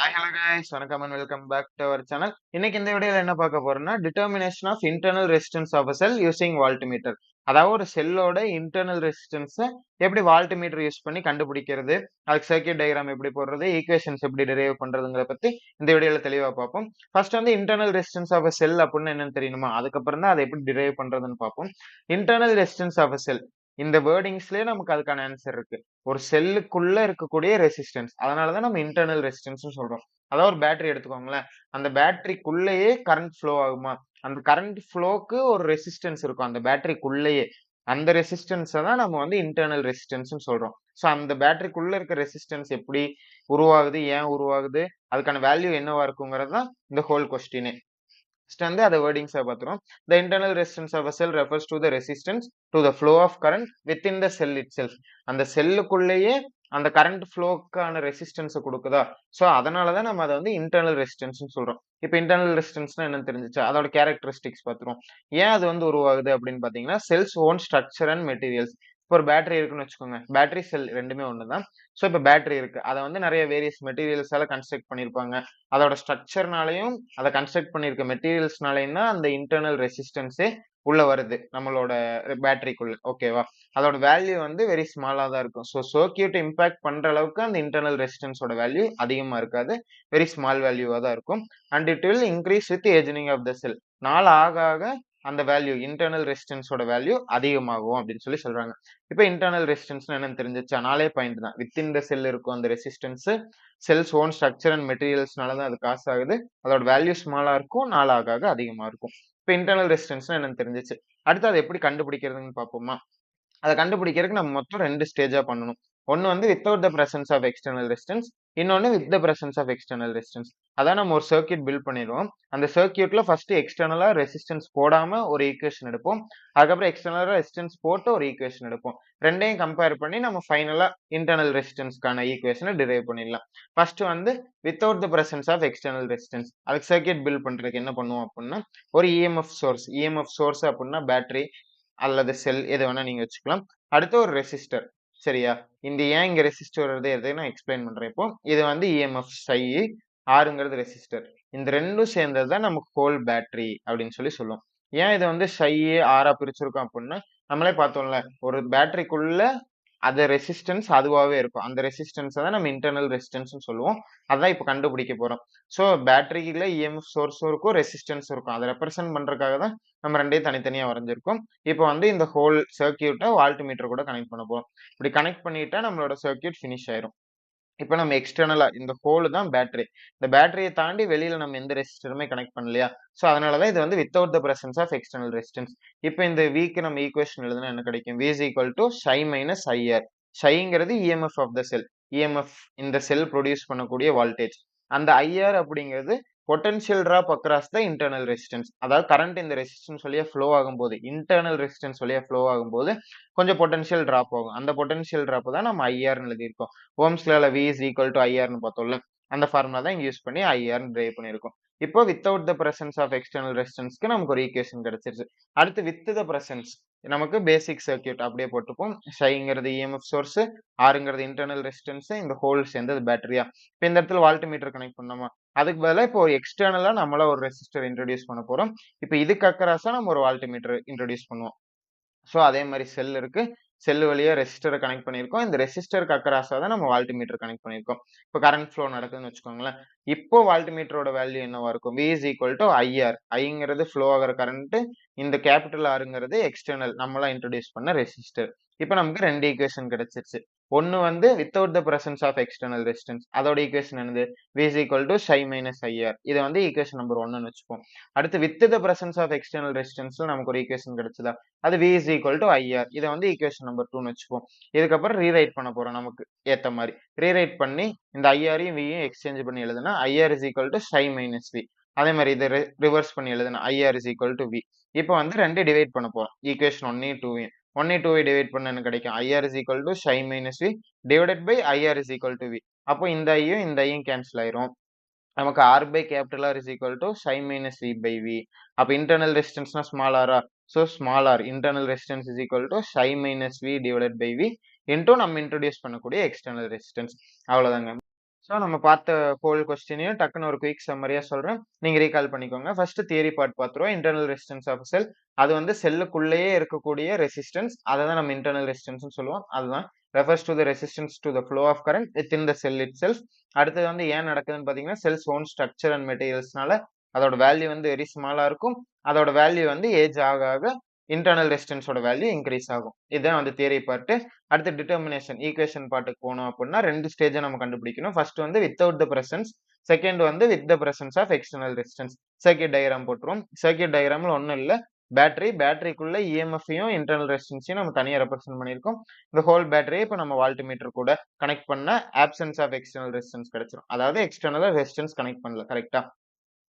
Hi hello guys வணக்கம் and welcome back to our channel. இன்னைக்கு இந்த வீடியோல என்ன பார்க்க போறோம்னா determination of internal resistance of a cell using voltmeter. அதாவது ஒரு செல்லோட இன்டர்னல் ரெசிஸ்டன்ஸை எப்படி வால்ட்மீட்டர் யூஸ் பண்ணி கண்டுபிடிக்கிறது, அதுக்கு சர்க்யூட் டயக்ராம் எப்படி போடுறது, ஈக்குவேஷன்ஸ் எப்படி டெரைவ் பண்றதுங்கிற பத்தி இந்த வீடியோல தெளிவா பார்ப்போம். ஃபர்ஸ்ட் வந்து இன்டர்னல் ரெசிஸ்டன்ஸ் ஆஃப் அ செல் அப்படின்னு என்னன்னு தெரியணுமா, அதுக்கப்புறம் தான் அதை எப்படி டிரைவ் பண்றதுன்னு பார்ப்போம். இன்டர்னல் ரெசிஸ்டன்ஸ் ஆஃப் அ செல், இந்த வேர்டிங்ஸ்லயே நமக்கு அதுக்கான ஆன்சர் இருக்கு. ஒரு செல்லுக்குள்ள இருக்கக்கூடிய ரெசிஸ்டன்ஸ், அதனாலதான் நம்ம இன்டர்னல் ரெசிஸ்டன்ஸ் சொல்றோம். அதாவது ஒரு பேட்டரி எடுத்துக்கோங்களேன், அந்த பேட்டரிக்குள்ளேயே கரண்ட் ஃப்ளோ ஆகுமா, அந்த கரண்ட் ஃப்ளோக்கு ஒரு ரெசிஸ்டன்ஸ் இருக்கும் அந்த பேட்டரிக்குள்ளேயே. அந்த ரெசிஸ்டன்ஸை தான் நம்ம வந்து இன்டர்னல் ரெசிஸ்டன்ஸ் சொல்றோம். ஸோ அந்த பேட்டரிக்குள்ள இருக்க ரெசிஸ்டன்ஸ் எப்படி உருவாகுது, ஏன் உருவாகுது, அதுக்கான வேல்யூ என்னவா இருக்குங்கிறது தான் இந்த ஹோல் கொஸ்டினே. Next வந்து அதை வேர்டிங்ஸை பார்த்துரும். The internal resistance of a cell refers to the resistance to the flow of current within the cell itself. அந்த செல்லுக்குள்ளேயே அந்த கரண்ட் ஃப்ளோக்கான ரெசிஸ்டன்ஸ் கொடுக்குதா, ஸோ அதனாலதான் நம்ம அதை வந்து இன்டர்னல் ரெசிஸ்டன்ஸ் சொல்றோம். இப்போ இன்டர்னல் ரெசிஸ்டன்ஸ்னா என்னன்னு தெரிஞ்சுச்சா, அதோட கேரக்டரிஸ்டிக்ஸ் பார்த்துருவோம். ஏன் அது வந்து உருவாகுது அப்படின்னு பாத்தீங்கன்னா, cell's own structure and materials. இப்போ ஒரு பேட்டரி இருக்குன்னு வச்சுக்கோங்க, பேட்டரி செல் ரெண்டுமே ஒண்ணுதான். ஸோ இப்போ பேட்டரி இருக்கு, அதை வந்து நிறைய வேரியஸ் மெட்டீரியல்ஸால கன்ஸ்ட்ரக்ட் பண்ணிருப்பாங்க. அதோட ஸ்ட்ரக்சர்னாலையும் அதை கன்ஸ்ட்ரக்ட் பண்ணிருக்க மெட்டீரியல்ஸ்னாலையும் தான் அந்த இன்டர்னல் ரெசிஸ்டன்ஸே உள்ள வருது நம்மளோட பேட்டரிக்குள்ள. ஓகேவா, அதோட வேல்யூ வந்து வெரி ஸ்மாலா தான் இருக்கும். ஸோ சர்க்யூட் இம்பாக்ட் பண்ற அளவுக்கு அந்த இன்டர்னல் ரெசிஸ்டன்ஸோட வேல்யூ அதிகமா இருக்காது, வெரி ஸ்மால் வேல்யூவா தான் இருக்கும். And it will increase with ageing of the cell. நாள் ஆக ஆக அந்த வேல்யூ இன்டர்னல் ரெசிஸ்டன்ஸோட வேல்யூ அதிகமாகும் அப்படின்னு சொல்லி சொல்றாங்க. இப்போ இன்டர்னல் ரெசிஸ்டன்ஸ் என்னன்னு தெரிஞ்சிச்சா, நாலே பாயிண்ட் தான். வித்தின் த செல் இருக்கும் அந்த resistance, cell's own structure and மெட்டீரியல்ஸ்னால தான் அது காசு ஆகுது. அதோட வேல்யூ ஸ்மாலா இருக்கும், நாள் ஆக ஆக அதிகமா இருக்கும். இப்போ இன்டர்னல் ரெசிஸ்டன்ஸ் என்னன்னு தெரிஞ்சிச்சு. அடுத்து அதை எப்படி கண்டுபிடிக்கிறதுன்னு பார்ப்போமா. அதை கண்டுபிடிக்கிறதுக்கு நம்ம மொத்தம் 2 ஸ்டேஜா பண்ணணும். ஒன்னு வந்து without the presence of external resistance, இன்னொன்னு with the presence of external resistance. அதான் நம்ம ஒரு சர்க்யூட் பில்ட் பண்ணிடுவோம். அந்த சர்க்யூட்ல ஃபர்ஸ்ட் எக்ஸ்டர்னலா ரெசிஸ்டன்ஸ் போடாம ஒரு ஈக்குவேஷன் எடுப்போம். அதுக்கப்புறம் எக்ஸ்டர்னலா ரெசிஸ்டன்ஸ் போட்டு ஒரு ஈக்குவேஷன் எடுப்போம். ரெண்டையும் கம்பேர் பண்ணி நம்ம ஃபைனலா இன்டர்னல் ரெசிஸ்டன்ஸ்க்கான ஈக்குவேஷனை டிரைவ் பண்ணிடலாம். ஃபர்ஸ்ட் வந்து without the presence of external resistance, அதுக்கு சர்க்யூட் பில்ட் பண்றதுக்கு என்ன பண்ணுவோம் அப்படின்னா, ஒரு இஎம்எஃப் சோர்ஸ். இஎம்எஃப் சோர்ஸ் அப்படின்னா பேட்டரி அல்லது செல் எது வேணா நீங்க வச்சுக்கலாம். அடுத்து ஒரு ரெசிஸ்டர். சரியா, இந்த ஏன் இங்க ரெசிஸ்டர் வருது எதை நான் எக்ஸ்பிளைன் பண்றேன். இப்போ இது வந்து இஎம்எஃப் சை, ஆறுங்கிறது ரெசிஸ்டர். இந்த ரெண்டும் சேர்ந்தது தான் நமக்கு ஹோல் பேட்டரி அப்படின்னு சொல்லி சொல்லுவோம். ஏன் இதை வந்து சை ஆறா பிரிச்சிருக்கோம் அப்படின்னா, நம்மளே பார்த்தோம்ல, ஒரு பேட்டரிக்குள்ள அது ரெசிஸ்டன்ஸ் அதுவாவே இருக்கும். அந்த ரெசிஸ்டன்ஸ் தான் நம்ம இன்டர்னல் ரெசிஸ்டன்ஸ் சொல்லுவோம். அதான் இப்ப கண்டுபிடிக்க போறோம். சோ பேட்டரிக்குள்ள இஎம்எஃப் சோர்ஸும் இருக்கும், ரெசிஸ்டன்ஸ் இருக்கும். அதை ரெப்ரசென்ட் பண்றதுக்காக தான் நம்ம ரெண்டையும் தனித்தனியா வரைஞ்சிருக்கோம். இப்போ வந்து இந்த ஹோல் சர்க்யூட்டை வால்ட்மீட்டர் கூட கனெக்ட் பண்ண போறோம். இப்படி கனெக்ட் பண்ணிட்டா நம்மளோட சர்க்யூட் ஃபினிஷ் ஆயிரும். இப்ப நம்ம எக்ஸ்டர்னலா இந்த ஹோல் தான் பேட்டரி. இந்த பேட்டரியை தாண்டி வெளியில நம்ம எந்த ரெசிஸ்டருமே கனெக்ட் பண்ணலையா, சோ அதனாலதான் இது வந்து without the presence of external resistance. இப்ப இந்த விக்கு நம்ம ஈக்குவேஷன் எழுதுனா என்ன கிடைக்கும், v is equal to psi minus IR. psiங்கிறது EMF of the cell, EMF இந்த செல் ப்ரொடியூஸ் பண்ணக்கூடிய வோல்டேஜ். அந்த ஐஆர் அப்படிங்கிறது potential drop across the internal resistance. அதாவது கரண்ட் இந்த ரெசிஸ்டன்ஸ் வழியா ஃப்ளோ ஆகும்போது, இன்டர்னல் ரெசிஸ்டன்ஸ் வழியா ஃப்ளோ ஆகும்போது கொஞ்சம் பொட்டன்ஷியல் டிராப் ஆகும். அந்த பொட்டன்ஷியல் டிராப் தான் நம்ம ஐஆர்னு எழுதியிருக்கோம். ஓம்ஸ் லால V is equal to IR ன்னு பார்த்தோம்ல, அந்த ஃபார்முலா தான் இங்க யூஸ் பண்ணி ஐஆர் டிரைவ் பண்ணியிருக்கோம். இப்போ without the presence of external ரெசிஸ்டன்ஸ்க்கு நமக்கு ஒரு ஈக்குவேஷன் கிடைச்சிருச்சு. அடுத்து வித் த பிரசன்ஸ், நமக்கு பேசிக் சர்க்யூட் அப்படியே போட்டுப்போம். சைங்கிறது இஎம்எஃப் சோர்ஸ், ஆறுங்கிறது இன்டர்னல் ரெசிஸ்டன்ஸ், இந்த ஹோல் சேர்ந்தது பேட்டரியா. இப்போ இந்த இடத்துல வால்ட்மீட்டர் கனெக்ட் பண்ணோமா, அதுக்கு பதிலா இப்போ எக்ஸ்டர்னலா நம்மளா ஒரு ரெசிஸ்டர் இன்ட்ரோடியூஸ் பண்ண போறோம். இப்போ இதுக்கு அக்கராசா நம்ம ஒரு வால்ட்மீட்டர் இன்ட்ரோடியூஸ் பண்ணுவோம். சோ அதே மாதிரி செல் இருக்கு, செல் வழியா ரெசிஸ்டரை கனெக்ட் பண்ணிருக்கோம். இந்த ரெசிஸ்டருக்கு அக்கராசா தான் நம்ம வால்ட்மீட்டர் கனெக்ட் பண்ணிருக்கோம். இப்போ கரண்ட் ஃப்ளோ நடக்குதுன்னு வச்சுக்கோங்களேன். இப்போ வால்ட்மீட்டரோட வேல்யூ என்னவா இருக்கும், V is equal to IR. ஐங்கிறது ஃப்ளோ ஆகிற கரண்ட், இந்த கேபிட்டல் ஆருங்கிறது எக்ஸ்டர்னல் நம்மளா இன்ட்ரோடியூஸ் பண்ண ரெசிஸ்டர். இப்போ நமக்கு ரெண்டு ஈக்குவேஷன் கிடைச்சிருச்சு. ஒன்னு வந்து without the presence of external resistance, அதோட ஈக்குவேஷன் என்னது, V is equal to psi minus IR. இது வந்து ஈக்குவேஷன் நம்பர் 1ன்னு வச்சுப்போம். அடுத்து with the presence of external ரெசிஸ்டன்ஸ்ல நமக்கு ஒரு ஈக்குவேஷன் கிடைச்சதா, அது V is equal to IR. இதை வந்து ஈக்குவேஷன் நம்பர் 2ன்னு வச்சுப்போம். இதுக்கப்புறம் ரீரைட் பண்ண போறோம் நமக்கு ஏத்த மாதிரி. ரீரைட் பண்ணி இந்த ஐஆரையும் வியும் எக்ஸ்சேஞ்ச் பண்ணி எழுதுனா IR is equal to psi minus V. அதே மாதிரி இதை ரிவர்ஸ் பண்ணி எழுதுனா IR is equal to V. இப்போ வந்து ரெண்டு டிவைட் பண்ண போறோம், ஈக்குவேஷன் 1 2 1 2 டிவைட் பண்ண என்ன கிடைக்கும், IR is equal to psi minus V divided by IR is equal to V. அப்போ இந்த ஐயும் இந்த ஐயும் கேன்சல் ஆயிரும். நமக்கு R by capital R is equal to psi minus V by V. அப்ப internal resistance na small r. So small r, internal resistance is equal to psi minus V divided by V into நம்ம introduce பண்ணக்கூடிய external resistance. அவ்வளவுதாங்க. So நம்ம பார்த்த whole கொஸ்டினையும் டக்குன்னு ஒரு quick சம்மரியா சொல்றேன். நீங்க ரீகால் பண்ணிக்கோங்க. ஃபர்ஸ்ட் தியரி பார்ட் பார்த்துருவோம். Internal resistance of cell. அது வந்து செல்லுக்குள்ளேயே இருக்கக்கூடிய ரெசிஸ்டன்ஸ். அத தான் நம்ம இன்டர்னல் ரெசிஸ்டன்ஸ்னு சொல்லுவோம். அதுதான் refers to the resistance to the flow of current within the cell itself. அடுத்தது வந்து ஏன் நடக்குதுன்னு பார்த்தீங்கன்னா, செல்ஸ் ஓன் ஸ்ட்ரக்சர் அண்ட் மெட்டீரியல்ஸ்னால அதோட வேல்யூ வந்து வெரி ஸ்மாலா இருக்கும். அதோட வேல்யூ வந்து ஏஜ் ஆக ஆக இன்டர்னல் ரெசிஸ்டன்ஸோட வேல்யூ இன்கிரீஸ் ஆகும். இதுதான் வந்து தியரி பார்ட். அடுத்து டிட்டர்மினேஷன் ஈக்குவேஷன் பார்ட்டுக்கு போனோம் அப்படின்னா 2 ஸ்டேஜ நம்ம கண்டுபிடிக்கணும். ஃபர்ஸ்ட் வந்து வித்தவுட் த பிரசன்ஸ், செகண்ட் வந்து with the presence of external resistance. Circuit diagram போட்டுருவோம். சர்க்யூட் டயகிராம்ல ஒண்ணும் இல்ல. பேட்டரிக்குள்ள இஎம்எஃப்யும் இன்டர்னல் ரெசிஸ்டன்ஸையும் நம்ம தனியா ரெப்ரசென்ட் பண்ணியிருக்கோம். இந்த ஹோல் பேட்டரியை இப்ப நம்ம வால்ட்மீட்டர் கூட கனெக்ட் பண்ணா ஆப்சென்ஸ் ஆஃப் எக்ஸ்டர்னல் ரெசிஸ்டன்ஸ் கிடைச்சிரும். அதாவது எக்ஸ்டர்னலா ரெசிஸ்டன்ஸ் கனெக்ட் பண்ணல. கரெக்ட்டா?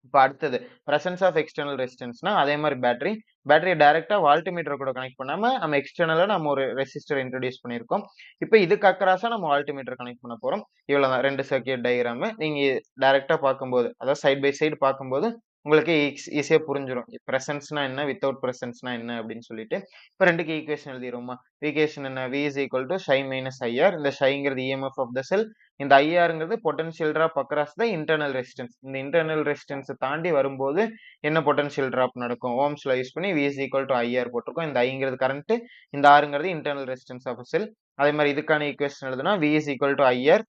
இப்ப அடுத்தது பிரசன்ஸ் ஆஃப் எக்ஸ்டர்னல் ரெசிஸ்டன்ஸ்னா அதே மாதிரி பேட்டரிய டைரக்டா வால்ட்மீட்டர் கூட கனெக்ட் பண்ணாம நம்ம எக்ஸ்டர்னலா நம்ம ஒரு ரெசிஸ்டர் இன்ட்ரோடியூஸ் பண்ணியிருக்கோம். இப்ப இதுக்கு அக்ராஸா நம்ம வால்ட்மீட்டர் கனெக்ட் பண்ண போறோம். இவ்வளவுதான் 2 சர்க்யூட் டயகிராம். நீங்க டைரக்டா பார்க்கும்போது அதாவது சைடு பை சைடு பார்க்கும்போது உங்களுக்கு ஈஸியா புரிஞ்சிரும். பிரசன்ஸ்னா என்ன, வித்தவுட் பிரசன்ஸ்னா என்ன அப்படின்னு சொல்லிட்டு. இப்ப 2க்கு ஈக்குவேஷன் எழுதிருவோமா? ஈக்குவேஷன் என்ன? V is equal to psi minus IR. இந்த psiங்கிறது EMF ஆஃப் த செல். இந்த ஐஆர்ங்கிறது potential drop across the internal resistance. இந்த இன்டர்னல் ரெசிஸ்டன்ஸ் தாண்டி வரும்போது என்ன பொட்டன்ஷியல் டிராப் நடக்கும்? ஓம்ஸ் லா யூஸ் பண்ணி V is equal to IR போட்டிருக்கோம். இந்த ஐங்கிறது கரண்ட், இந்த ஆர்ங்கிறது இன்டர்னல் ரெசிஸ்டன்ஸ் ஆஃப் செல். அதே மாதிரி இதுக்கான ஈக்குவேஷன் எழுதுனா V is equal to IR.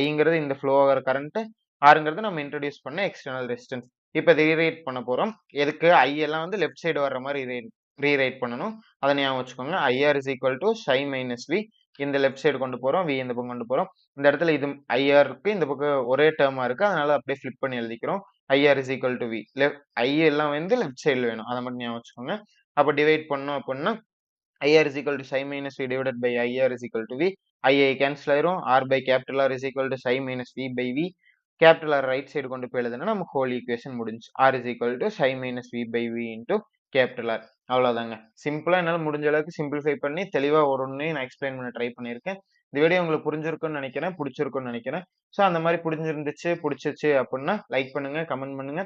ஐங்கிறது இந்த ஃப்ளோ ஆகிற கரண்ட், ஆர்ங்கிறது நம்ம இன்ட்ரோடியூஸ் பண்ண எக்ஸ்டர்னல் ரெசிஸ்டன்ஸ். இப்ப இதை ரீரைட் பண்ண போறோம். எதுக்கு? ஐ எல்லாம் வந்து லெஃப்ட் சைடு வர்ற மாதிரி ரீரைட் பண்ணணும். அதை ஞாபகம் வச்சுக்கோங்க. IR is equal to psi minus V. இந்த லெஃப்ட் சைடு கொண்டு போறோம். V இந்த பக்கம் கொண்டு போறோம். இந்த இடத்துல இது ஐஆர் இருக்கு. இந்த பக்கம் ஒரே டேர்மா இருக்கு. அதனால அப்படியே ஃபிளிப் பண்ணி எழுதிக்கிறோம். IR is equal to V. I எல்லாம் வந்து லெஃப்ட் சைடுல வேணும். அதை மட்டும் ஞாபகம் வச்சுக்கோங்க. அப்ப டிவைட் பண்ணோம் அப்படின்னா IR is equal to psi minus V divided by IR is equal to V. I I cancel ஆயிரும். R by capital R is equal to psi minus V by V. Capital R right side கொண்டு போய் எழுதுனா நம்ம whole equation முடிஞ்சு. R is equal to psi minus V by V into capital R. அவ்வளவுதாங்க. சிம்பிளா என்னால முடிஞ்ச அளவுக்கு சிம்பிளிஃபை பண்ணி தெளிவா ஒன்னே நான் எக்ஸ்பிளைன் பண்ண ட்ரை பண்ணியிருக்கேன். இந்த வீடியோ உங்களுக்கு புரிஞ்சிருக்கும்னு நினைக்கிறேன். புடிச்சிருக்கும்னு நினைக்கிறேன். சோ அந்த மாதிரி புடிச்சிருச்சு அப்படின்னா லைக் பண்ணுங்க, கமெண்ட் பண்ணுங்க.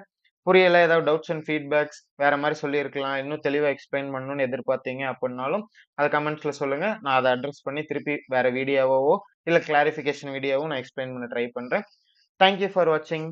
புரியல ஏதாவது டவுட்ஸ் அண்ட் ஃபீட்பேக்ஸ் வேற மாதிரி சொல்லியிருக்கலாம். இன்னும் தெளிவா எக்ஸ்பிளைன் பண்ணணும்னு எதிர்பார்த்தீங்க அப்படின்னாலும் அத கமெண்ட்ஸ்ல சொல்லுங்க. நான் அதை அட்ரஸ் பண்ணி திருப்பி வேற வீடியோவோ இல்ல கிளாரிஃபிகேஷன் வீடியோவோ நான் எக்ஸ்பிளைன் பண்ண ட்ரை பண்றேன். தேங்க் யூ ஃபார் வாட்சிங்.